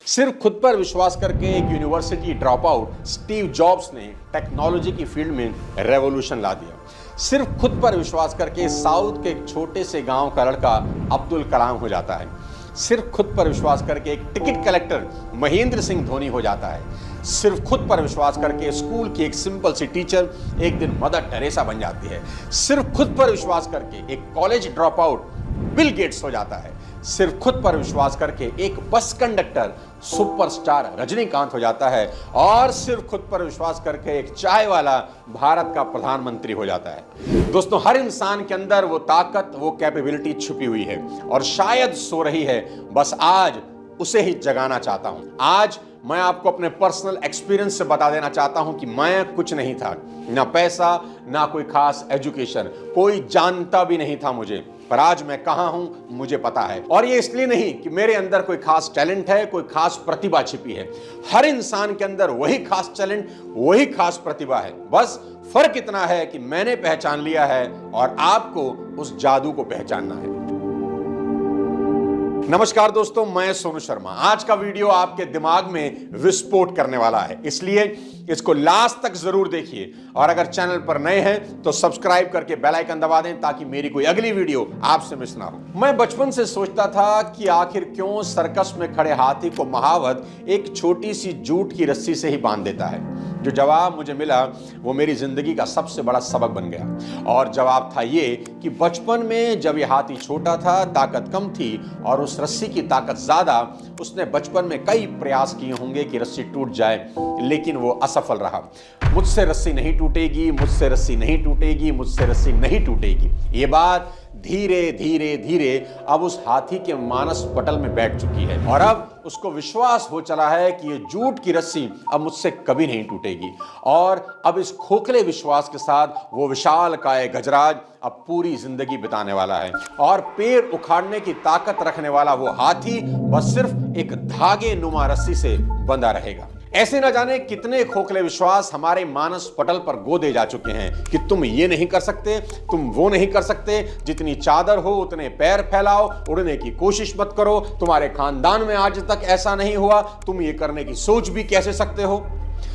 सिर्फ खुद पर विश्वास करके एक university drop out Steve jobs ने टेक्नोलॉजी की फील्ड में रेवोल्यूशन ला दिया। सिर्फ खुद पर विश्वास करके साउथ के एक छोटे से गांव का लड़का अब्दुल कलाम हो जाता है। सिर्फ खुद पर विश्वास करके एक टिकट कलेक्टर महेंद्र सिंह धोनी हो जाता है। सिर्फ खुद पर विश्वास करके स्कूल की एक सिंपल सी टीचर एक दिन मदर टेरेसा बन जाती है। सिर्फ खुद पर विश्वास करके एक college drop out Bill Gates हो जाता है। सिर्फ खुद पर विश्वास करके एक बस कंडक्टर सुपरस्टार रजनीकांत हो जाता है। और सिर्फ खुद पर विश्वास करके एक चाय वाला भारत का प्रधानमंत्री हो जाता है। दोस्तों, हर इंसान के अंदर वो ताकत, वो कैपेबिलिटी छुपी हुई है और शायद सो रही है। बस आज उसे ही जगाना चाहता हूं। आज मैं आपको अपने पर्सनल एक्सपीरियंस से बता देना चाहता हूं कि मैं कुछ नहीं था, ना पैसा, ना कोई खास एजुकेशन, कोई जानता भी नहीं था मुझे, पर आज मैं कहां हूं मुझे पता है। और ये इसलिए नहीं कि मेरे अंदर कोई खास टैलेंट है, कोई खास प्रतिभा छिपी है। हर इंसान के अंदर वही खास टैलेंट, वही खास प्रतिभा है। बस फर्क इतना है कि मैंने पहचान लिया है और आपको उस जादू को पहचानना है। नमस्कार दोस्तों, मैं सोनू शर्मा। आज का वीडियो आपके दिमाग में विस्फोट करने वाला है, इसलिए इसको लास्ट तक जरूर देखिए। और अगर चैनल पर नए हैं तो सब्सक्राइब करके बेल आइकन दबा दें ताकि मेरी कोई अगली वीडियो आपसे मिस ना हो। मैं बचपन से सोचता था कि आखिर क्यों सर्कस में खड़े हाथी को महावत एक छोटी सी जूट की रस्सी से ही बांध देता है। जो जवाब मुझे मिला वो मेरी जिंदगी का सबसे बड़ा सबक बन गया। और जवाब था ये कि बचपन में जब ये हाथी छोटा था, ताकत कम थी और उस रस्सी की ताकत ज्यादा, उसने बचपन में कई प्रयास किए होंगे कि रस्सी टूट जाए, लेकिन वो असफल रहा। मुझसे रस्सी नहीं टूटेगी, मुझसे रस्सी नहीं टूटेगी, मुझसे रस्सी नहीं टूटेगी। ये बात धीरे धीरे धीरे अब उस हाथी के मानस पटल में बैठ चुकी है और अब उसको विश्वास हो चला है कि ये जूट की रस्सी अब मुझसे कभी नहीं टूटेगी। और अब इस खोखले विश्वास के साथ वो विशालकाय गजराज अब पूरी जिंदगी बिताने वाला है। और पेड़ उखाड़ने की ताकत रखने वाला वो हाथी बस सिर्फ एक धागे नुमा रस्सी से बंधा रहेगा। ऐसे न जाने कितने खोखले विश्वास हमारे मानस पटल पर गोदे जा चुके हैं कि तुम ये नहीं कर सकते, तुम वो नहीं कर सकते, जितनी चादर हो उतने पैर फैलाओ, उड़ने की कोशिश मत करो, तुम्हारे खानदान में आज तक ऐसा नहीं हुआ, तुम ये करने की सोच भी कैसे सकते हो।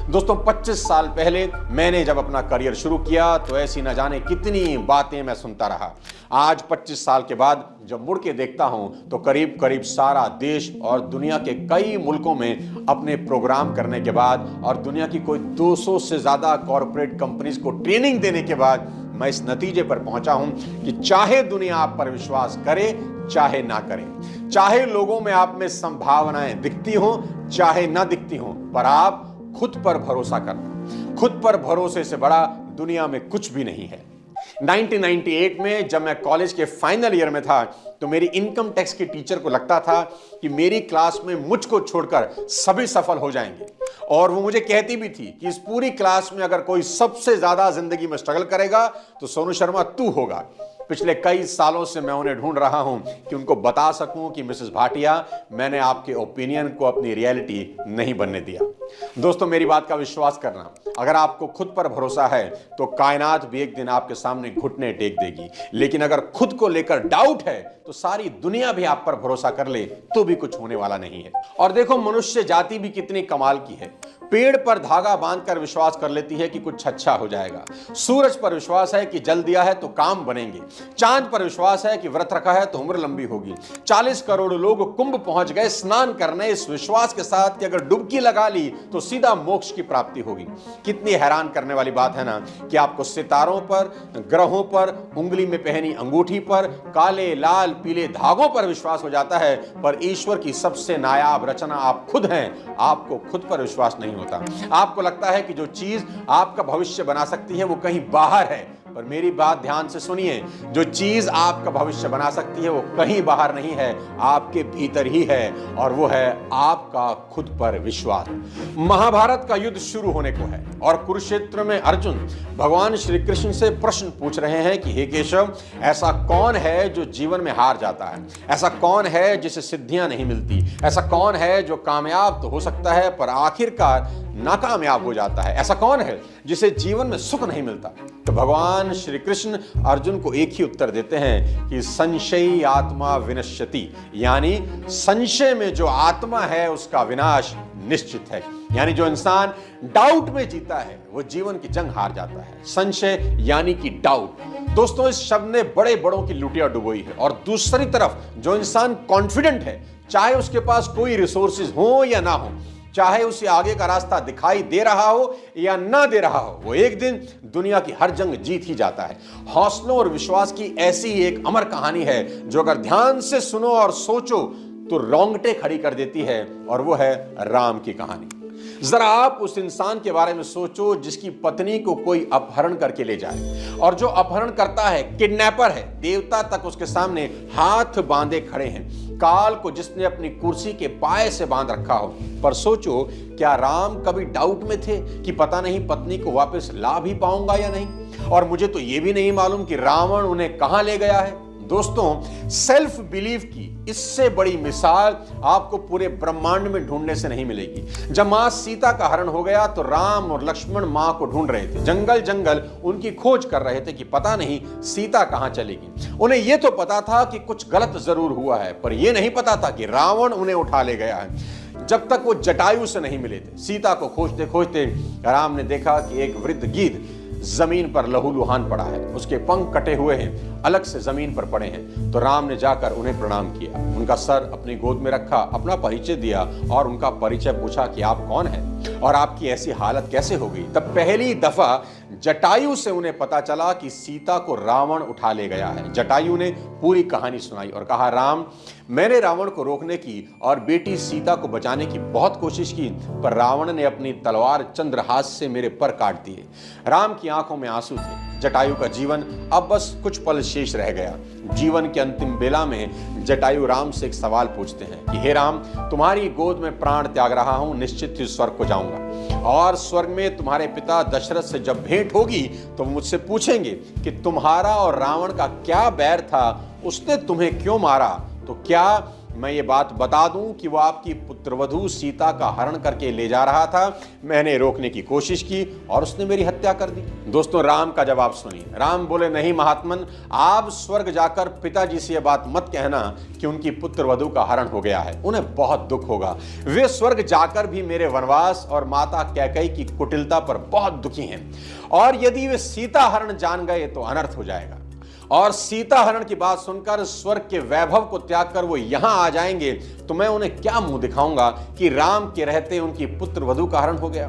दोस्तों, 25 साल पहले मैंने जब अपना करियर शुरू किया तो ऐसी न जाने कितनी बातें मैं सुनता रहा। आज 25 साल के बाद जब मुड़ के देखता हूं तो करीब करीब सारा देश और दुनिया के कई मुल्कों में अपने प्रोग्राम करने के बाद और दुनिया की कोई 200 से ज्यादा कॉर्पोरेट कंपनीज को ट्रेनिंग देने के बाद मैं इस नतीजे पर पहुंचा हूं कि चाहे दुनिया आप पर विश्वास करे चाहे ना करे, चाहे लोगों में आप में संभावनाएं दिखती हो चाहे ना दिखती हो, पर आप खुद पर भरोसा करना। खुद पर भरोसे से बड़ा दुनिया में कुछ भी नहीं है। 1998 में जब मैं कॉलेज के फाइनल ईयर में था तो मेरी इनकम टैक्स की टीचर को लगता था कि मेरी क्लास में मुझको छोड़कर सभी सफल हो जाएंगे। और वो मुझे कहती भी थी कि इस पूरी क्लास में अगर कोई सबसे ज्यादा जिंदगी में स्ट्रगल करेगा तो सोनू शर्मा तू होगा। पिछले कई सालों से मैं उन्हें ढूंढ रहा हूं कि उनको बता सकूं कि मिसेस भाटिया, मैंने आपके ओपिनियन को अपनी रियलिटी नहीं बनने दिया। दोस्तों, मेरी बात का विश्वास करना, अगर आपको खुद पर भरोसा है तो कायनात भी एक दिन आपके सामने घुटने टेक देगी। लेकिन अगर खुद को लेकर डाउट है तो सारी दुनिया भी आप पर भरोसा कर ले तो भी कुछ होने वाला नहीं है। और देखो, मनुष्य जाति भी कितनी कमाल की है। पेड़ पर धागा बांधकर विश्वास कर लेती है कि कुछ अच्छा हो जाएगा। सूरज पर विश्वास है कि जल दिया है तो काम बनेंगे। चांद पर विश्वास है कि व्रत रखा है तो उम्र लंबी होगी। 40 करोड़ लोग कुंभ पहुंच गए स्नान करने इस विश्वास के साथ कि अगर डुबकी लगा ली तो सीधा मोक्ष की प्राप्ति होगी। कितनी हैरान करने वाली बात है ना कि आपको सितारों पर, ग्रहों पर, उंगली में पहनी अंगूठी पर, काले लाल पीले धागों पर विश्वास हो जाता है, पर ईश्वर की सबसे नायाब रचना आप खुद हैं, आपको खुद पर विश्वास नहीं होता। आपको लगता है कि जो चीज आपका भविष्य बना सकती है वो कहीं बाहर है, पर मेरी बात ध्यान से सुनिए, जो चीज आपका भविष्य बना सकती है वो कहीं बाहर नहीं है, आपके भीतर ही है, और वो है आपका खुद पर विश्वास। महाभारत का युद्ध शुरू होने को है और कुरुक्षेत्र में अर्जुन भगवान श्री कृष्ण से प्रश्न पूछ रहे हैं कि हे केशव, ऐसा कौन है जो जीवन में हार जाता है? ऐसा कौन है जिसे सिद्धियां नहीं मिलती? ऐसा कौन है जो कामयाब तो हो सकता है पर आखिरकार नाकामयाब हो जाता है। ऐसा कौन है जिसे जीवन में सुख नहीं मिलता? तो भगवान श्री कृष्ण अर्जुन को एक ही उत्तर देते हैं कि संशयी आत्मा विनश्यति, यानी संशय में जो आत्मा है उसका विनाश निश्चित है। यानी जो इंसान डाउट में जीता है वो जीवन की जंग हार जाता है। संशय यानी कि डाउट। दोस्तों, इस शब्द ने बड़े बड़ों की लुटिया डुबोई है। और दूसरी तरफ जो इंसान कॉन्फिडेंट है, चाहे उसके पास कोई रिसोर्सेज हो या ना हो, चाहे उसे आगे का रास्ता दिखाई दे रहा हो या ना दे रहा हो, वो एक दिन दुनिया की हर जंग जीत ही जाता है। हौसलों और विश्वास की ऐसी एक अमर कहानी है जो अगर ध्यान से सुनो और सोचो तो रोंगटे खड़ी कर देती है, और वो है राम की कहानी। जरा आप उस इंसान के बारे में सोचो जिसकी पत्नी को कोई अपहरण करके ले जाए, और जो अपहरण करता है किडनैपर है, देवता तक उसके सामने हाथ बांधे खड़े हैं, काल को जिसने अपनी कुर्सी के पाए से बांध रखा हो। पर सोचो, क्या राम कभी डाउट में थे कि पता नहीं पत्नी को वापस ला भी पाऊंगा या नहीं? और मुझे तो यह भी नहीं मालूम कि रावण उन्हें कहां ले गया है। दोस्तों, सेल्फ बिलीफ की इससे बड़ी मिसाल आपको पूरे ब्रह्मांड में ढूंढने से नहीं मिलेगी। जब मां सीता का हरण हो गया तो राम और लक्ष्मण मां को ढूंढ रहे थे, जंगल जंगल उनकी खोज कर रहे थे कि पता नहीं सीता कहां चलेगी। उन्हें यह तो पता था कि कुछ गलत जरूर हुआ है, पर यह नहीं पता था कि रावण उन्हें उठा ले गया है। जब तक वो जटायु से नहीं मिले थे, सीता को खोजते खोजते राम ने देखा कि एक वृद्ध गिद्ध जमीन पर लहूलुहान पड़ा है, उसके पंख कटे हुए हैं, अलग से जमीन पर पड़े हैं। तो राम ने जाकर उन्हें प्रणाम किया, उनका सर अपनी गोद में रखा, अपना परिचय दिया और उनका परिचय पूछा कि आप कौन हैं और आपकी ऐसी हालत कैसे हो गई। तब पहली दफा जटायु से उन्हें पता चला कि सीता को रावण उठा ले गया है। जटायु ने पूरी कहानी सुनाई और कहा, राम, मैंने रावण को रोकने की और बेटी सीता को बचाने की बहुत कोशिश की, पर रावण ने अपनी तलवार चंद्रहास से मेरे पर काट दिए। राम की आंखों में आंसू थे। जटायु का जीवन अब बस कुछ पल शेष रह गया। जीवन के अंतिम बेला में जटायु राम से एक सवाल पूछते हैं कि हे राम, तुम्हारी गोद में प्राण त्याग रहा हूं, निश्चित ही स्वर्ग को जाऊंगा, और स्वर्ग में तुम्हारे पिता दशरथ से जब भेंट होगी तो मुझसे पूछेंगे कि तुम्हारा और रावण का क्या बैर था, उसने तुम्हें क्यों मारा। तो क्या मैं ये बात बता दूं कि वो आपकी पुत्रवधू सीता का हरण करके ले जा रहा था, मैंने रोकने की कोशिश की और उसने मेरी हत्या कर दी। दोस्तों, राम का जवाब सुनिए। राम बोले, नहीं महात्मन, आप स्वर्ग जाकर पिताजी से यह बात मत कहना कि उनकी पुत्रवधू का हरण हो गया है, उन्हें बहुत दुख होगा। वे स्वर्ग जाकर भी मेरे वनवास और माता कैकेयी की कुटिलता पर बहुत दुखी हैं, और यदि वे सीता हरण जान गए तो अनर्थ हो जाएगा। और सीता हरण की बात सुनकर स्वर्ग के वैभव को त्याग कर वो यहां आ जाएंगे तो मैं उन्हें क्या मुंह दिखाऊंगा कि राम के रहते उनकी पुत्र वधू का हरण हो गया।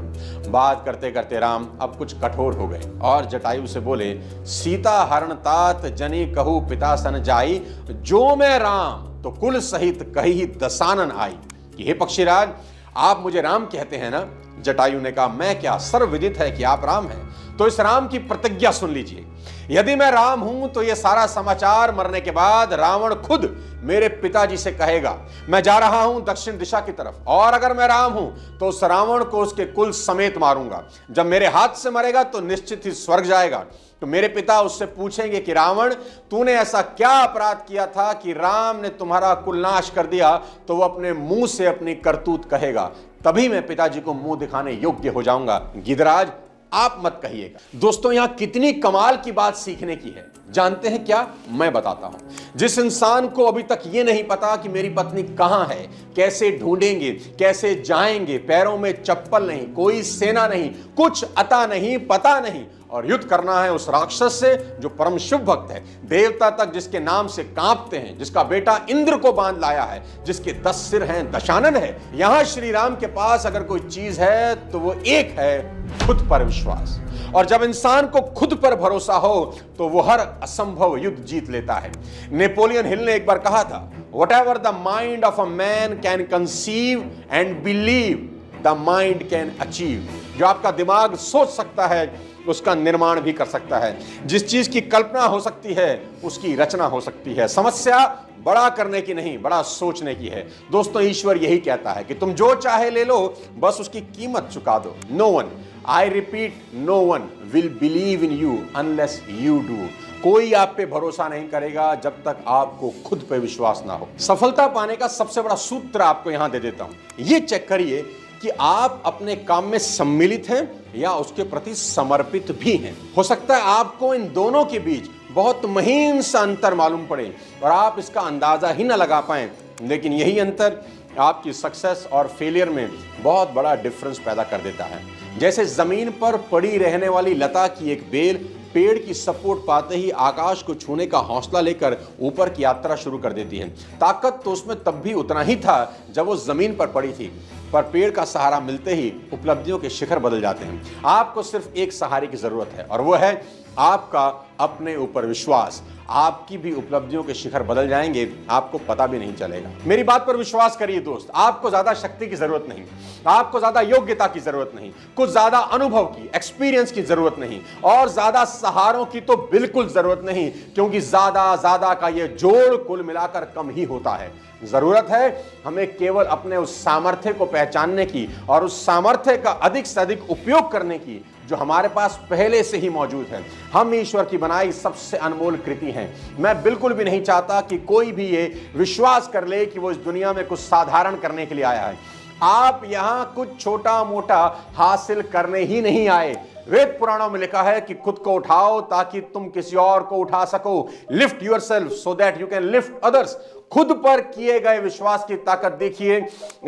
बात करते करते राम अब कुछ कठोर हो गए और जटायु से बोले, सीता हरण तात जनी कहू पिता सन जाई, जो मैं राम तो कुल सहित कही दसानन आई। कि हे पक्षीराज, आप मुझे राम कहते हैं ना? जटायु ने कहा, मैं क्या, सर्वविदित है कि आप राम हैं। तो इस राम की प्रतिज्ञा सुन लीजिए। यदि मैं राम हूं तो यह सारा समाचार मरने के बाद रावण खुद मेरे पिताजी से कहेगा, मैं जा रहा हूं दक्षिण दिशा की तरफ, और अगर मैं राम हूं तो उस रावण को उसके कुल समेत मारूंगा। जब मेरे हाथ से मरेगा तो निश्चित ही स्वर्ग जाएगा। तो मेरे पिता उससे पूछेंगे कि रावण, तूने ऐसा क्या अपराध किया था कि राम ने तुम्हारा कुल नाश कर दिया? तो वो अपने मुंह से अपनी करतूत कहेगा, तभी मैं पिताजी को मुंह दिखाने योग्य हो जाऊंगा। गिदराज, आप मत कहिएगा। दोस्तों, यहां कितनी कमाल की बात सीखने की है, जानते हैं क्या? मैं बताता हूं। जिस इंसान को अभी तक यह नहीं पता कि मेरी पत्नी कहां है, कैसे ढूंढेंगे, कैसे जाएंगे, पैरों में चप्पल नहीं, कोई सेना नहीं, कुछ अता नहीं, पता नहीं, और युद्ध करना है उस राक्षस से जो परम शुभ भक्त है, देवता तक जिसके नाम से कांपते हैं, जिसका बेटा इंद्र को बांध लाया है, जिसके 10 सिर हैं, दशानन है। यहां श्री राम के पास अगर कोई चीज है तो वो एक है, खुद पर विश्वास। और जब इंसान को खुद पर भरोसा हो तो वो हर असंभव युद्ध जीत लेता है। नेपोलियन हिल ने एक बार कहा था, whatever the mind of a man can conceive and believe, the mind can achieve। जो आपका दिमाग सोच सकता है उसका निर्माण भी कर सकता है। जिस चीज की कल्पना हो सकती है उसकी रचना हो सकती है। समस्या बड़ा करने की नहीं, बड़ा सोचने की है। दोस्तों, ईश्वर यही कहता है कि तुम जो चाहे ले लो, बस उसकी कीमत चुका दो। No one, I repeat, no one will believe in you unless you do. कोई आप पे भरोसा नहीं करेगा जब तक आपको खुद पे विश्वास ना हो। सफलता पाने का सबसे बड़ा सूत्र आपको यहां दे देता हूं। ये चेक करिए कि आप अपने काम में सम्मिलित हैं या उसके प्रति समर्पित भी हैं। हो सकता है आपको इन दोनों के बीच बहुत महीन सा अंतर मालूम पड़े और आप इसका अंदाजा ही ना लगा पाएं, लेकिन यही अंतर आपकी सक्सेस और फेलियर में बहुत बड़ा डिफरेंस पैदा कर देता है। जैसे जमीन पर पड़ी रहने वाली लता की एक बेल पेड़ की सपोर्ट पाते ही आकाश को छूने का हौसला लेकर ऊपर की यात्रा शुरू कर देती है। ताकत तो उसमें तब भी उतना ही था जब वो जमीन पर पड़ी थी, पर पेड़ का सहारा मिलते ही उपलब्धियों के शिखर बदल जाते हैं। आपको सिर्फ एक सहारे की जरूरत है और वो है आपका अपने ऊपर विश्वास। आपकी भी उपलब्धियों के शिखर बदल जाएंगे, आपको पता भी नहीं चलेगा। मेरी बात पर विश्वास करिए दोस्त, आपको ज्यादा शक्ति की जरूरत नहीं, आपको ज्यादा योग्यता की जरूरत नहीं, कुछ ज्यादा अनुभव की, एक्सपीरियंस की जरूरत नहीं और ज्यादा सहारों की तो बिल्कुल जरूरत नहीं, क्योंकि ज्यादा का ये जोड़ कुल मिलाकर कम ही होता है। जरूरत है हमें केवल अपने उस सामर्थ्य को पहचानने की और उस सामर्थ्य का अधिक से अधिक उपयोग करने की जो हमारे पास पहले से ही मौजूद है। हम ईश्वर की बनाई सबसे अनमोल कृति हैं। मैं बिल्कुल भी नहीं चाहता कि कोई भी ये विश्वास कर ले कि वो इस दुनिया में कुछ साधारण करने के लिए आया है। आप यहां कुछ छोटा मोटा हासिल करने ही नहीं आए। वेद पुराणों में लिखा है कि खुद को उठाओ ताकि तुम किसी और को उठा सको। Lift yourself so that you can lift others. खुद पर किए गए विश्वास की ताकत देखिए।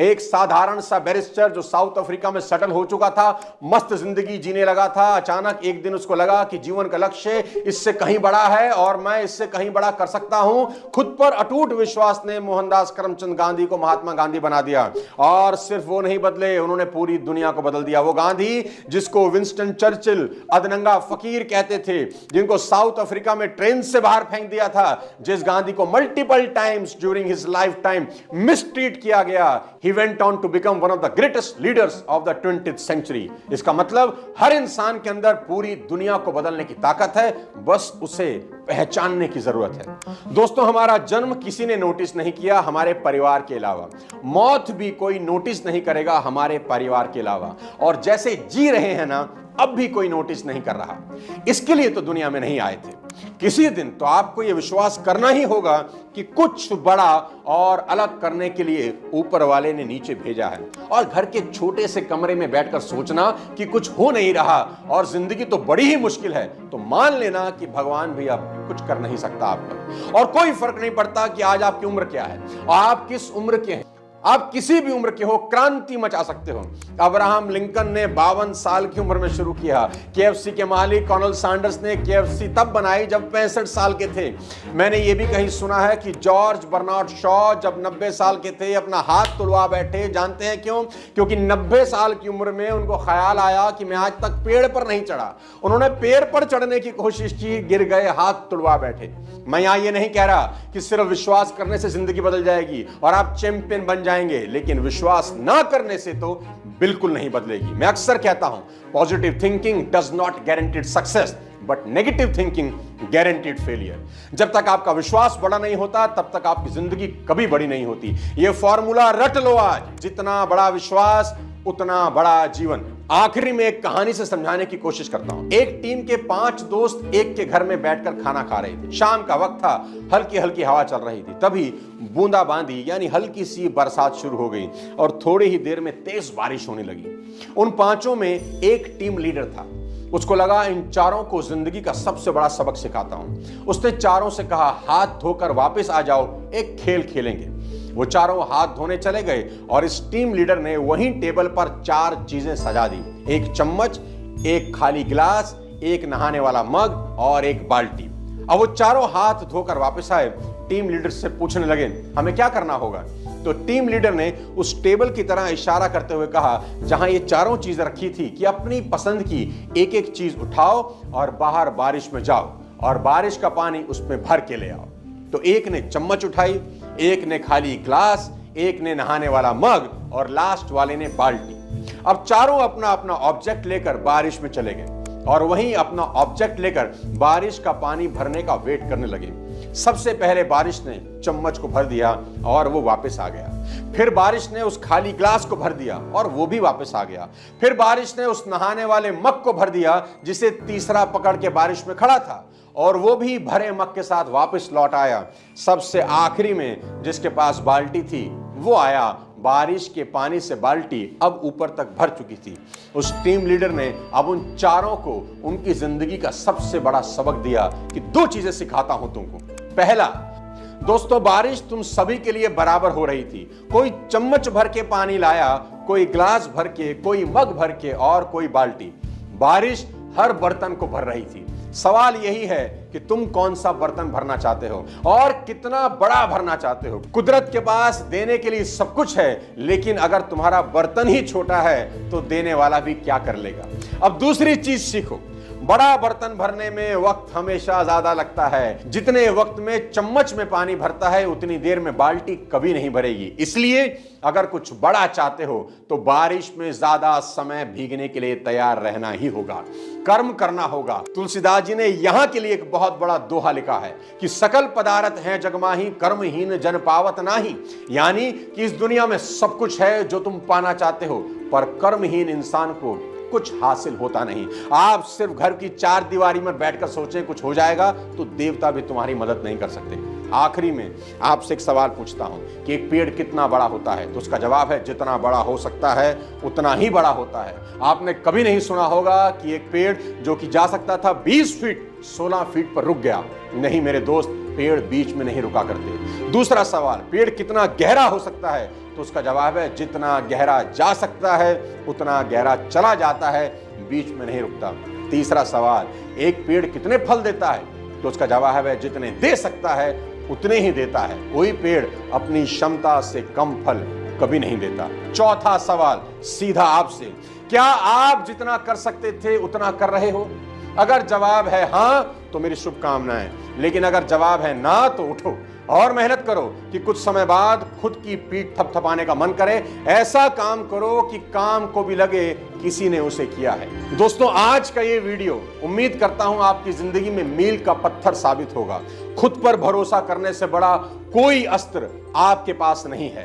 एक साधारण सा बैरिस्टर जो साउथ अफ्रीका में सेटल हो चुका था, मस्त जिंदगी जीने लगा था, अचानक एक दिन उसको लगा कि जीवन का लक्ष्य इससे कहीं बड़ा है और मैं इससे कहीं बड़ा कर सकता हूं। खुद पर अटूट विश्वास ने मोहनदास करमचंद गांधी को महात्मा गांधी बना दिया और सिर्फ वो नहीं बदले, उन्होंने पूरी दुनिया को बदल दिया। वो गांधी जिसको विंस्टन चर्चिल अधनंगा फकीर कहते थे, जिनको साउथ अफ्रीका में ट्रेन से बाहर फेंक दिया था, जिस गांधी को multiple times during his lifetime mistreat किया गया, he went on to become one of the greatest leaders of the 20th century। इसका मतलब हर इंसान के अंदर पूरी दुनिया को बदलने की ताकत है, बस उसे पहचानने की जरूरत है। दोस्तों, हमारा जन्म किसी ने नोटिस नहीं किया हमारे परिवार के अलावा, मौत भी कोई नोटिस नहीं करेगा हमारे परिवार के अलावा, और जैसे जी रहे हैं ना, अब भी कोई नोटिस नहीं कर रहा। इसके लिए तो दुनिया में नहीं आए थे। किसी दिन तो आपको यह विश्वास करना ही होगा कि कुछ बड़ा और अलग करने के लिए ऊपर वाले ने नीचे भेजा है, और घर के छोटे से कमरे में बैठकर सोचना कि कुछ हो नहीं रहा और जिंदगी तो बड़ी ही मुश्किल है, तो मान लेना कि भगवान भी अब कुछ कर नहीं सकता आपका। और कोई फर्क नहीं पड़ता कि आज आपकी उम्र क्या है और आप किस उम्र के हैं, आप किसी भी उम्र के हो, क्रांति मचा सकते हो। अब्राहम लिंकन ने 52 साल की उम्र में शुरू किया। केएफसी के मालिक कर्नल सैंडर्स ने केएफसी तब बनाई जब 65 साल के थे। मैंने ये भी कहीं सुना है कि जॉर्ज बर्नार्ड शॉ जब 90 साल के थे अपना हाथ तुड़वा बैठे। जानते हैं क्यों? क्योंकि 90 साल की उम्र में उनको ख्याल आया कि मैं आज तक पेड़ पर नहीं चढ़ा। उन्होंने पेड़ पर चढ़ने की कोशिश की, गिर गए, हाथ तुड़वा बैठे। मैं यहां ये नहीं कह रहा कि सिर्फ विश्वास करने से जिंदगी बदल जाएगी और आप चैंपियन बन जाएंगे, लेकिन विश्वास ना करने से तो बिल्कुल नहीं बदलेगी। मैं अक्सर कहता हूं, positive thinking does not guaranteed success but negative thinking guaranteed failure. जब तक आपका विश्वास बड़ा नहीं होता तब तक आपकी जिंदगी कभी बड़ी नहीं होती। यह फॉर्मूला रट लो आज, जितना बड़ा विश्वास उतना बड़ा जीवन। आखिरी में एक कहानी से समझाने की कोशिश करता हूं। एक टीम के 5 दोस्त एक के घर में बैठकर खाना खा रहे थे। शाम का वक्त था, हल्की हल्की हवा चल रही थी। तभी बूंदाबांदी यानी हल्की सी बरसात शुरू हो गई और थोड़ी ही देर में तेज बारिश होने लगी। उन 5 में एक टीम लीडर था। उसको लगा इन चारों को जिंदगी का सबसे बड़ा सबक सिखाता हूं। उसने चारों से कहा, हाथ धोकर वापस आ जाओ, एक खेल खेलेंगे। वो चारों हाथ धोने चले गए और इस टीम लीडर ने वहीं टेबल पर 4 चीजें सजा दी, एक चम्मच, एक खाली गिलास, एक नहाने वाला मग और एक बाल्टी। अब वो चारों हाथ धोकर वापस आए। टीम लीडर से पूछने लगे, हमें क्या करना होगा? तो टीम लीडर ने उस टेबल की तरह इशारा करते हुए कहा, जहां ये चारों चीजें रखी थी, कि अपनी पसंद की एक एक चीज उठाओ और बाहर बारिश में जाओ और बारिश का पानी उसमें भर के ले आओ। तो एक ने चम्मच उठाई, एक ने खाली ग्लास, एक ने नहाने वाला मग और लास्ट वाले ने बाल्टी। अब चारों अपना अपना ऑब्जेक्ट लेकर बारिश में चले गए और वहीं अपना ऑब्जेक्ट लेकर बारिश का पानी भरने का वेट करने लगे। सबसे पहले बारिश ने चम्मच को भर दिया और वो वापस आ गया। फिर बारिश ने उस खाली ग्लास को भर दिया और वो भी वापस आ गया। फिर बारिश ने उस नहाने वाले मग को भर दिया जिसे तीसरा पकड़ के बारिश में खड़ा था, और वो भी भरे मग के साथ वापस लौट आया। सबसे आखिरी में जिसके पास बाल्टी थी वो आया बारिश के पानी से बाल्टी अब ऊपर तक भर चुकी थी। उस टीम लीडर ने अब उन चारों को उनकी जिंदगी का सबसे बड़ा सबक दिया कि 2 चीजें सिखाता हूं तुमको। पहला, दोस्तों, बारिश तुम सभी के लिए बराबर हो रही थी। कोई चम्मच भर के पानी लाया, कोई ग्लास भर के, कोई मग भर के और कोई बाल्टी। बारिश हर बर्तन को भर रही थी। सवाल यही है कि तुम कौन सा बर्तन भरना चाहते हो और कितना बड़ा भरना चाहते हो। कुदरत के पास देने के लिए सब कुछ है, लेकिन अगर तुम्हारा बर्तन ही छोटा है तो देने वाला भी क्या कर लेगा। अब दूसरी चीज सीखो, बड़ा बर्तन भरने में वक्त हमेशा ज्यादा लगता है। जितने वक्त में चम्मच में पानी भरता है उतनी देर में बाल्टी कभी नहीं भरेगी। इसलिए अगर कुछ बड़ा चाहते हो तो बारिश में ज्यादा समय भीगने के लिए तैयार रहना ही होगा, कर्म करना होगा। तुलसीदास जी ने यहां के लिए एक बहुत बड़ा दोहा लिखा है कि सकल पदार्थ हैं जगमाही, कर्महीन जन पावत नाही। यानी कि इस दुनिया में सब कुछ है जो तुम पाना चाहते हो, पर कर्महीन इंसान को कुछ हासिल होता नहीं। आप सिर्फ घर की 4 दीवारी में बैठकर सोचें कुछ हो जाएगा तो देवता भी तुम्हारी मदद नहीं कर सकते। आखिरी में आपसे एक सवाल पूछता हूं कि एक पेड़ कितना बड़ा होता है, तो उसका जवाब है जितना बड़ा हो सकता है उतना ही बड़ा होता है। आपने कभी नहीं सुना होगा कि एक पेड़ जो कि जा सकता था 20 फीट 16 फीट पर रुक गया। नहीं मेरे दोस्त, पेड़ बीच में नहीं रुका करते। दूसरा सवाल, पेड़ कितना गहरा हो सकता है, तो उसका जवाब है जितना गहरा जा सकता है उतना गहरा चला जाता है, बीच में नहीं रुकता। तीसरा सवाल, एक पेड़ कितने फल देता है, तो उसका जवाब है जितने दे सकता है उतने ही देता है। कोई पेड़ अपनी क्षमता से कम फल कभी नहीं देता। चौथा सवाल सीधा आपसे, क्या आप जितना कर सकते थे उतना कर रहे हो? अगर जवाब है हां तो मेरी शुभकामनाएं, लेकिन अगर जवाब है ना तो उठो और मेहनत करो कि कुछ समय बाद खुद की पीठ थपथपाने का मन करे। ऐसा काम करो कि काम को भी लगे किसी ने उसे किया है। दोस्तों, आज का ये वीडियो उम्मीद करता हूं आपकी जिंदगी में मील का पत्थर साबित होगा। खुद पर भरोसा करने से बड़ा कोई अस्त्र आपके पास नहीं है।